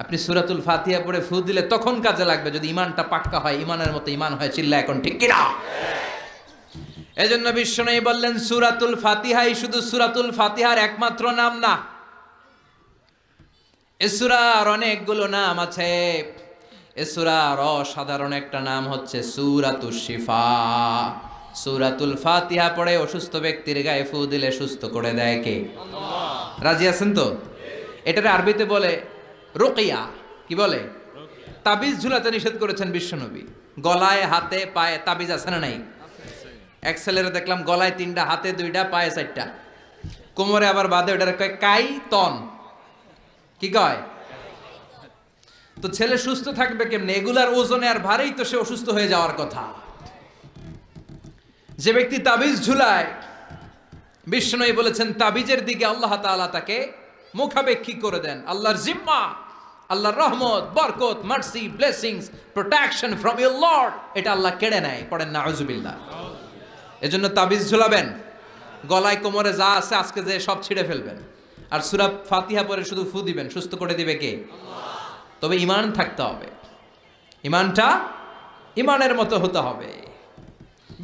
আপনি সূরাতুল ফাতিহা পড়ে ফু দিলে তখন কাজে লাগবে যদি ইমানটা পাক্কা হয়, ইমানের মতো ইমান হয়। চিল্লা এখন ঠিক কিনা? এজন্য বিশ্বনবী বললেন সূরাতুল ফাতিহাই শুধু সূরাতুল ফাতিহার একমাত্র নাম না, এ সূরার অনেকগুলো নাম আছে। এ সূরার অসাধারণ একটা নাম হচ্ছে সূরাতুশ শিফা। সূরাতুল ফাতিহা পড়ে অসুস্থ ব্যক্তির গায়ে ফু দিলে সুস্থ করে দেয় কে? আল্লাহ। রাজি আছেন তো? এটারে আরবিতে বলে রুকিয়া। কি বলে? তাবিজ ঝুলাতে নিষেধ করেছেন বিশ্বনবী। গলায় হাতে পায়ে তাবিজ আছে না নাই? এক ছেলেরে দেখলাম গলায় 3টা, হাতে 2টা, পায়ে 4টা, কোমরে আবার বাঁধে, ওটারে কয় কাই তন। কি কয়? তো ছেলে সুস্থ থাকবে কেমনে? এগুলার ওজনে আর ভারেই তো সে অসুস্থ হয়ে যাওয়ার কথা। যে ব্যক্তি তাবিজ ঝুলায়, বিষ্ণুই বলেছেন তাবিজের দিকে আল্লাহ তাআলা তাকে মুখাপেক্ষী করে দেন। আল্লাহর জিম্মা, আল্লাহর রহমত, বরকত, mercy, blessings, protection from your lord, এটা আল্লাহ কেড়ে নেয়। পড়েন নাউজুবিল্লাহ। এজন্য তাবিজ ঝুলাবেন, গলায় কোমরে যা আছে আজকে যে সব ছিঁড়ে ফেলবেন, আর সূরা ফাতিহা পরে শুধু ফু দিবেন। সুস্থ করে দিবে কে? তবে ইমান থাকতে হবে, ইমানটা ইমানের মতো হতে হবে।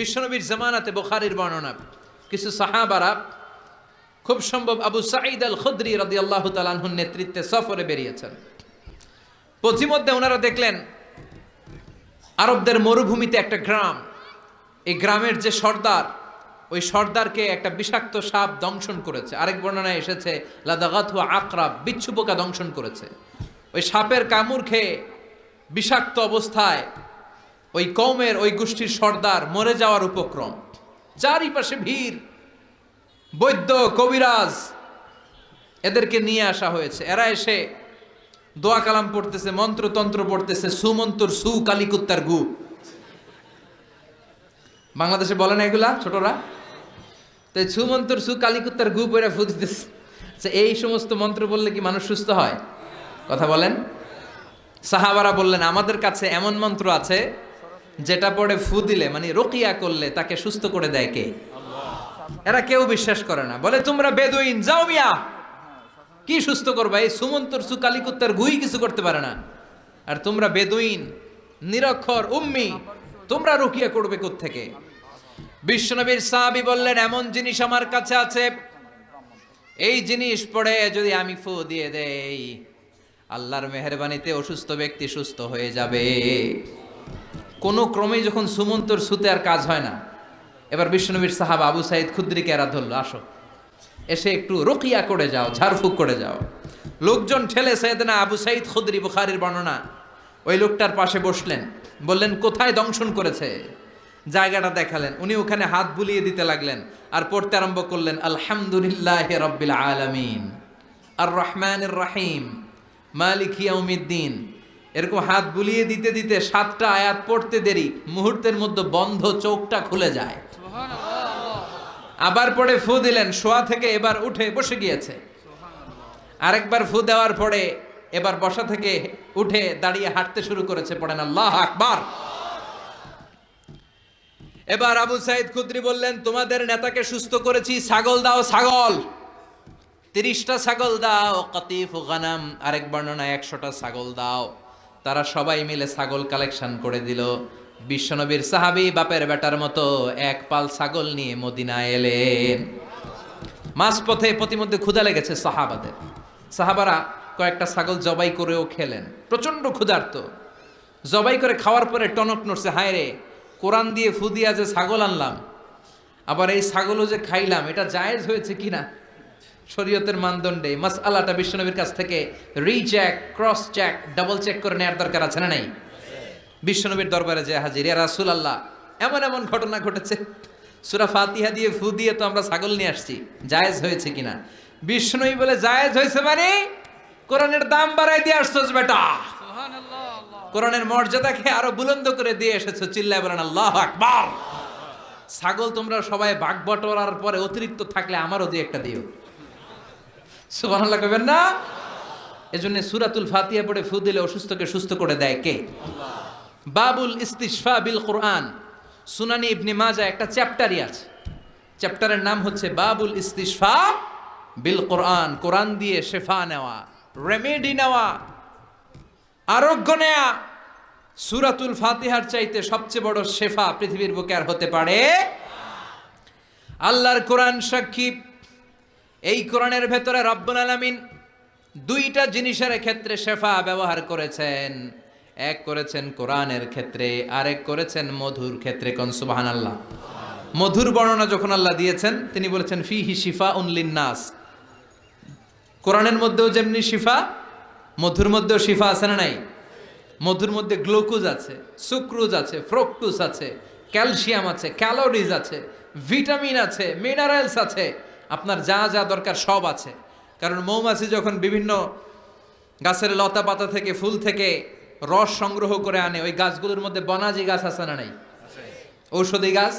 বিশ্বনবীর জামানাতে বুখারীর বর্ণনা, কিছু সাহাবারা, খুব সম্ভব আবু সাঈদ আল খুদরি রাদিয়াল্লাহু তাআলা আনহুর নেতৃত্বে সফরে বেরিয়েছেন। পথিমধ্যে ওনারা দেখলেন আরবদের মরুভূমিতে একটা গ্রাম, এই গ্রামের যে সর্দার, ওই সর্দারকে একটা বিষাক্ত সাপ দংশন করেছে। আরেক বর্ণনায় এসেছে লাদাগাতহু আকরাব, বিচ্ছু পোকা দংশন করেছে। ওই সাপের কামড় খেয়ে বিষাক্ত অবস্থায় ওই কওমের, ওই গোষ্ঠীর সর্দার মরে যাওয়ার উপক্রম। চারিপাশে ভিড়, বৈদ্য, কবিরাজ, এদেরকে নিয়ে আসা হয়েছে। এরা এসে দোয়া কালাম পড়তেছে, মন্ত্রতন্ত্র পড়তেছে, সুমন্তর সু কালিকুত্তার গু। বাংলাদেশে বলে না এগুলা ছোটরা? তাই সুমন্তর সু কালিকুত্তার গু পড়ে ফু দিতেছে। এই সমস্ত মন্ত্র বললে কি মানুষ সুস্থ হয়? কথা বলেন। সাহাবারা বললেন আমাদের কাছে এমন মন্ত্র আছে যেটা পড়ে ফু দিলে, মানে রুকিয়া করলে, তাকে সুস্থ করে দেয় কে? এরা কেউ বিশ্বাস করে না, বলে তোমরা বেদুইন, যাও মিয়া, কি সুস্থ করবা? এই সুমন্তর সু কালিকুত্তার গুই কিছু করতে পারে না, আর তোমরা বেদুইন, নিরক্ষর, উম্মি, তোমরা রুকিয়া করবে কোত্থেকে? বিশ্বনবীর সাহাবী বললেন এমন জিনিস আমার কাছে আছে, এই জিনিস পড়ে যদি আমি ফু দিয়ে দেই, আল্লাহর মেহেরবানিতে অসুস্থ ব্যক্তি সুস্থ হয়ে যাবে। কোনো ক্রমে যখন সুমন্তর সুতে আর কাজ হয় না, এবার বিশ্বনবীর সাহাবা আবু সাঈদ খুদরিকে এরা ধরল, আসো এসে একটু রুকিয়া করে যাও, ঝাড়ফুঁক করে যাও। লোকজন ঠেলে সাইয়েদনা আবু সাঈদ খুদরি, বুখারীর বর্ণনা, ওই লোকটার পাশে বসলেন, বললেন কোথায় দংশন করেছে, জায়গাটা দেখালেন। উনি ওখানে হাত বুলিয়ে দিতে লাগলেন আর পড়তে আরম্ভ করলেন আলহামদুলিল্লাহি রাব্বিল আলামিন আর রহমানির রহিম মালিক ইয়াউমিদ্দিন। এরকম হাত বুলিয়ে দিতে দিতে 7টা আয়াত পড়তে দেরি, মুহূর্তের মধ্যে বন্ধ চোখটা খুলে যায়। আবার পড়ে ফু দিলেন, শোয়া থেকে এবার উঠে বসে গিয়েছে। আরেকবার ফু দেওয়ার পরে এবার বসা থেকে উঠে দাঁড়িয়ে হাঁটতে শুরু করেছে। পড়েন আল্লাহু আকবার। এবার আবু সাঈদ খুদরি বললেন তোমাদের নেতাকে সুস্থ করেছি, ছাগল দাও, ছাগল 30টা ছাগল দাও, কাতিফু গানাম, আরেক বর্ণনায় 100টা ছাগল দাও। তারা সবাই মিলে ছাগল কালেকশন করে দিল। বিশ্বনবীর সাহাবী বাপের বেটার মতো এক পাল ছাগল নিয়ে মদিনায় এলেন। মাঝপথে প্রতিমধ্যে ক্ষুধা লেগেছে সাহাবাদের। সাহাবারা কয়েকটা ছাগল জবাই করেও খেলেন, প্রচন্ড ক্ষুধার্ত। জবাই করে খাওয়ার পরে টনক নড়ছে, হায় রে, কোরআন দিয়ে ফু দিয়া যে ছাগল আনলাম, আবার এই ছাগলও যে খাইলাম, এটা জায়েজ হয়েছে কিনা শরীয়তের মানদণ্ডে? মাসআলাটা বিশ্বনবীর কাছ থেকে recheck, cross check, double check করে নেওয়ার দরকার আছে না নাই? বিশ্বনবীর দরবারে যে হাজির, ইয়া রাসূলুল্লাহ, এমন এমন ঘটনা ঘটেছে, সূরা ফাতিহা দিয়ে ফু দিয়ে তো আমরা ছাগল নিয়ে আসছি, জায়েজ হয়েছে কিনা? বিশ্বনবী বলে জায়েজ হয়েছে মানে কোরআনের দাম বাড়াই দিয়ে আসছস বেটা, কোরআনের মর্যাদাকে আরো বুলন্দ করে দিয়ে এসেছো, চিল্লায় বলেন আল্লাহু আকবার। ছাগল তোমরা সবাই ভাগ বটোয়ারার পরে অতিরিক্ত থাকলে আমারও দিয়ে একটা দিও, সুবহানাল্লাহ কইবেন না? এজন্য সূরাতুল ফাতিহা পড়ে ফু দিলে অসুস্থকে সুস্থ করে দেয় কে? আল্লাহ। বাবুল ইস্তিশফা বিল কোরআন, সুনানি ইবনে মাজাহ একটা চ্যাপ্টারই আছে, চ্যাপ্টারের নাম হচ্ছে বাবুল ইস্তিশফা বিল কোরআন, কোরআন দিয়ে শেফা নেওয়া, রেমেডি নেওয়া। আরোগ্য নেয়া সূরাতুল ফাতিহার চাইতে সবচেয়ে বড় শেফা পৃথিবীর বুকে আর হতে পারে। আল্লাহর কোরআন সাক্ষী, এই কোরআনের ভেতরে রব্বুল আলামিন দুইটা জিনিসের ক্ষেত্রে শেফা ব্যবহার করেছেন। এক করেছেন কোরআনের ক্ষেত্রে, আরেক করেছেন মধুর ক্ষেত্রে। কোন সুবহানাল্লাহ। মধুর বর্ণনা যখন আল্লাহ দিয়েছেন তিনি বলেছেন ফিহি শিফাউন লিন্নাস। কোরআনের মধ্যেও যেমনি শিফা, মধুর মধ্যেও শিফা আছে না নাই? মধুর মধ্যে গ্লুকোজ আছে, সুক্রোজ আছে, ফ্রুক্টোজ আছে, ক্যালসিয়াম আছে, ক্যালোরিজ আছে, ভিটামিন আছে, মিনারেলস আছে, আপনার যা যা দরকার সব আছে। কারণ মৌমাছি যখন বিভিন্ন গাছের লতা পাতা থেকে, ফুল থেকে রস সংগ্রহ করে আনে, ওই গাছগুলোর মধ্যে বনাজি গাছ আছে না নাই? ঔষধি গাছ,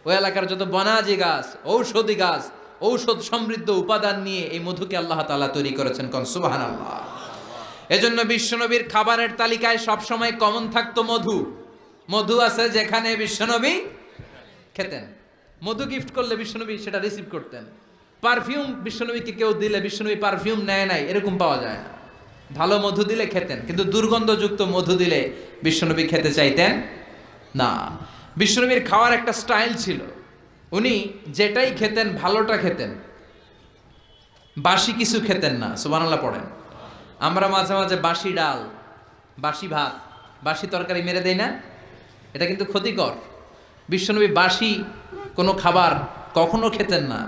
ওই এলাকার যত বনাজি গাছ, ঔষধি গাছ, ঔষধ সমৃদ্ধ উপাদান নিয়ে এই মধুকে আল্লাহ তাআলা তৈরি করেছেন। কোন সুবহানাল্লাহ। এজন্য বিশ্বনবীর খাবারের তালিকায় সবসময় কমন থাকতো মধু। মধু আছে যেখানে বিশ্বনবী খেতেন। মধু গিফট করলে বিশ্বনবী সেটা রিসিভ করতেন। পারফিউম বিশ্বনবীকে কেউ দিলে বিশ্বনবী পারফিউম নেয় নাই, এরকম পাওয়া যায় না। ভালো মধু দিলে খেতেন, কিন্তু দুর্গন্ধযুক্ত মধু দিলে বিশ্বনবী খেতে চাইতেন না। বিশ্বনবীর খাওয়ার একটা স্টাইল ছিল, উনি যেটাই খেতেন ভালোটা খেতেন, বাসি কিছু খেতেন না। সুবহানাল্লাহ পড়েন। আমরা মাঝে মাঝে বাসি ডাল, বাসি ভাত, বাসি তরকারি মেরে দেই না? এটা কিন্তু ক্ষতিকর। বিশ্বনবী বাসি কোনো খাবার কখনো খেতেন না।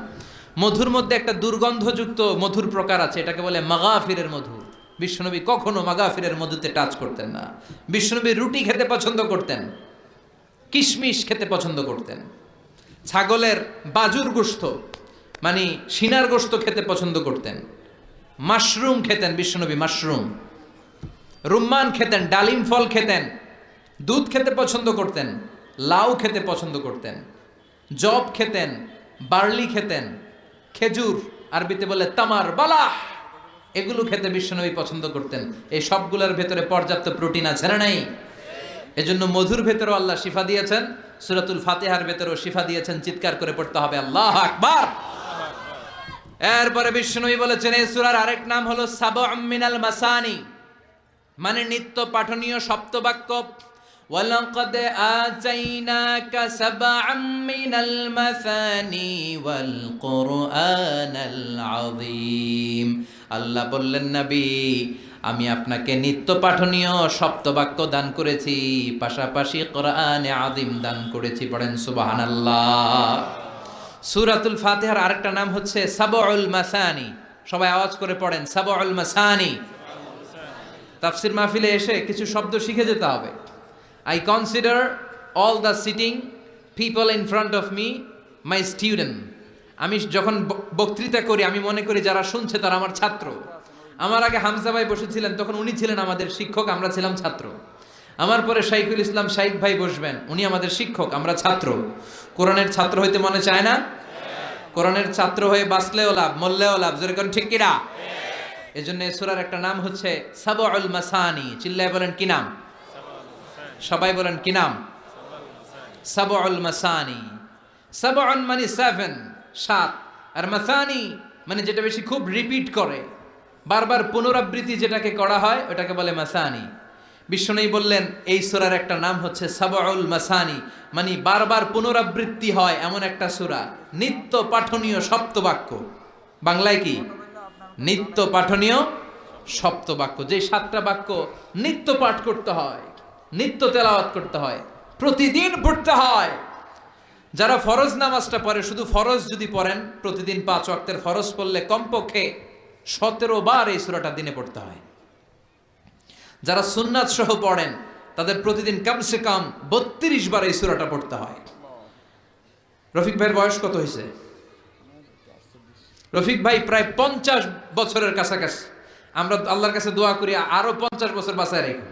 মধুর মধ্যে একটা দুর্গন্ধযুক্ত মধুর প্রকার আছে, এটাকে বলে মাগাফিরের মধু। বিশ্বনবী কখনো মাগাফিরের মধুতে টাচ করতেন না। বিশ্বনবী রুটি খেতে পছন্দ করতেন, কিশমিশ খেতে পছন্দ করতেন, ছাগলের বাজুর গোশত মানে সিনার গোশত খেতে পছন্দ করতেন, মাশরুম খেতেন বিশ্বনবী, মাশরুম, রুম্মান খেতেন, ডালিম ফল খেতেন, দুধ খেতে পছন্দ করতেন, লাউ খেতে পছন্দ করতেন, জব খেতেন, বার্লি খেতেন, খেজুর আরবিতে বলে তামার বালাহ, এগুলো খেতে বিশ্বনবী পছন্দ করতেন। এই সবগুলোর ভেতরে পর্যাপ্ত প্রোটিন আছে না নাই? এজন্য মধুর ভেতরেও আল্লাহ শিফা দিয়েছেন, সূরাতুল ফাতিহার ভেতরেও শিফা দিয়েছেন। চিৎকার করে পড়তে হবে আল্লাহু আকবার। এরপরে বিশ্বনবী বলেছেন এই সূরার আরেক নাম হলো সাবউম মিনাল মাসানি, মানে নিত্য পাঠনীয় সপ্তবাক্য। ওয়ালাকাদ আতাইনাকা সাবআম মিনাল মাসানি ওয়াল কুরআনাল আযীম। আল্লাহ বললেন নবী, আমি আপনাকে নিত্য পাঠনীয় সপ্তবাক্য দান করেছি, পাশাপাশি কোরআনে আযীম দান করেছি। পড়েন সুবহানাল্লাহ। সূরাতুল ফাতিহার আরেকটা নাম হচ্ছে সাবউল মাসানি। সবাই আওয়াজ করে পড়েন সাবউল মাসানি। তাফসীর মাহফিলে এসে কিছু শব্দ শিখে যেতে হবে। I consider all the sitting people in front of me my student. আমি যখন বক্তৃতা করি আমি মনে করি যারা শুনছে তারা আমার ছাত্র। আমার আগে হামজা ভাই বসেছিলেন, তখন উনি ছিলেন আমাদের শিক্ষক, আমরা ছিলাম ছাত্র। আমার পরে শাইখুল ইসলাম শাইখ ভাই বসবেন, উনি আমাদের শিক্ষক, আমরা ছাত্র। কোরআনের ছাত্র হইতে মনে চায় না? কোরআনের ছাত্র হয়ে বাঁচলেও লাভ, মরলেও লাভ। যেরকম ঠিক কিনা? এজন্য এই সূরার একটা নাম হচ্ছে সাবউল মাসানি। চিল্লায় বলেন কি নাম? সবাই বলেন কি নাম? সাবউল মাসানি। সাবউন মানে 7, 7, আর মাসানি মানে যেটা বেশি খুব রিপিট করে, বারবার পুনরাবৃত্তি যেটাকে করা হয় ওটাকে বলে মাসানি। বিশ্বনবী বললেন এই সূরার একটা নাম হচ্ছে সাবউল মাসানি, মানে বারবার পুনরাবৃত্তি হয় এমন একটা সূরা, নিত্য পাঠনীয় সপ্তবাক্য। বাংলায় কি? নিত্য পাঠনীয় সপ্তবাক্য। যে 7টা বাক্য নিত্য পাঠ করতে হয়, নিত্য তেলাওয়াত করতে হয়, প্রতিদিন পড়তে হয়। যারা ফরজ নামাজটা পড়ে, শুধু ফরজ যদি পড়েন, প্রতিদিন 5 ওয়াক্তের ফরজ পড়লে কমপক্ষে 17 বার এই সূরাটা দিনে পড়তে হয়। যারা সুন্নাত সহ পড়েন তাদের প্রতিদিন কমসে কম 32 বার এই সূরাটা পড়তে হয়। রফিক ভাইয়ের বয়স কত হয়েছে? রফিক ভাই প্রায় 50 বছরের কাছাকাছি। আমরা আল্লাহর কাছে দোয়া করি আরো 50 বছর বাঁচায় রেখো।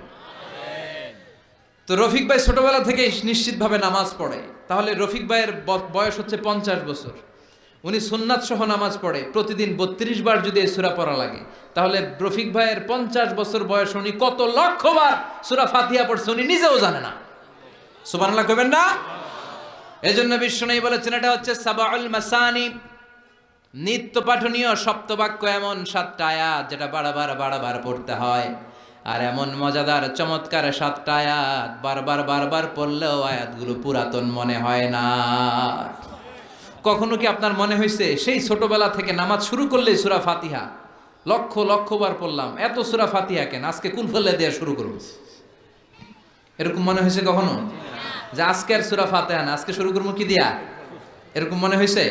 তো রফিক ভাই ছোটবেলা থেকে নিশ্চিতভাবে নামাজ পড়ে। তাহলে রফিক ভাইয়ের বয়স হচ্ছে 50 বছর। উনি সুন্নাত সহ নামাজ পড়ে, প্রতিদিন 32 বার যদি এই সূরা পড়া লাগে, তাহলে রফিক ভাইয়ের 50 বছর বয়স উনি কত লক্ষবার সূরা ফাতিহা পড়ছে উনি নিজেও জানে না। সুবহানাল্লাহ কইবেন না? এজন্য বিশ্বনবী বলেছেন এটা হচ্ছে সাবউল মাসানি, নিত্য পাঠনীয় সপ্তবাক্য, এমন 7টা আয়াত যেটা বারবার পড়তে হয়। আর এমন মজাদার চমৎকার 7টা আয়াত বারবার বারবার পড়লেও আয়াতগুলো পুরাতন মনে হয় না। কখনো কি আপনার মনে হয়েছে সেই ছোটবেলা থেকে নামাজ শুরু করলেই সূরা ফাতিহা লক্ষ লক্ষ বার পড়লাম, এত সূরা ফাতিহা কেন, আজকে কুল ফেলে দেওয়া শুরু করব? এরকম মনে হয়েছে কখনো যে আজকে আর সূরা ফাতিহা না, আজকে শুরু করবো কি দিয়া? এরকম মনে হয়েছে?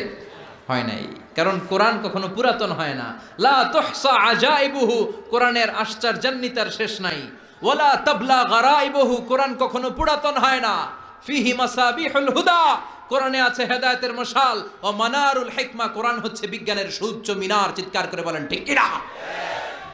হয় নাই। কারণ কোরআন কখনো পুরাতন হয় না। লা তুহসা আজাইবুহু, কোরআনের আশ্চর্যান্বিতার শেষ নাই। ওয়ালা তাবলা গারাইবুহু, কোরআন কখনো পুরাতন হয় না। ফিহি মাসাবিহুল হুদা, কোরআনে আছে হেদায়েতের মশাল। ও মানারুল হিকমা, কোরআন হচ্ছে বিজ্ঞানের সুউচ্চ মিনার। চিৎকার করে বলেন ঠিক কিনা?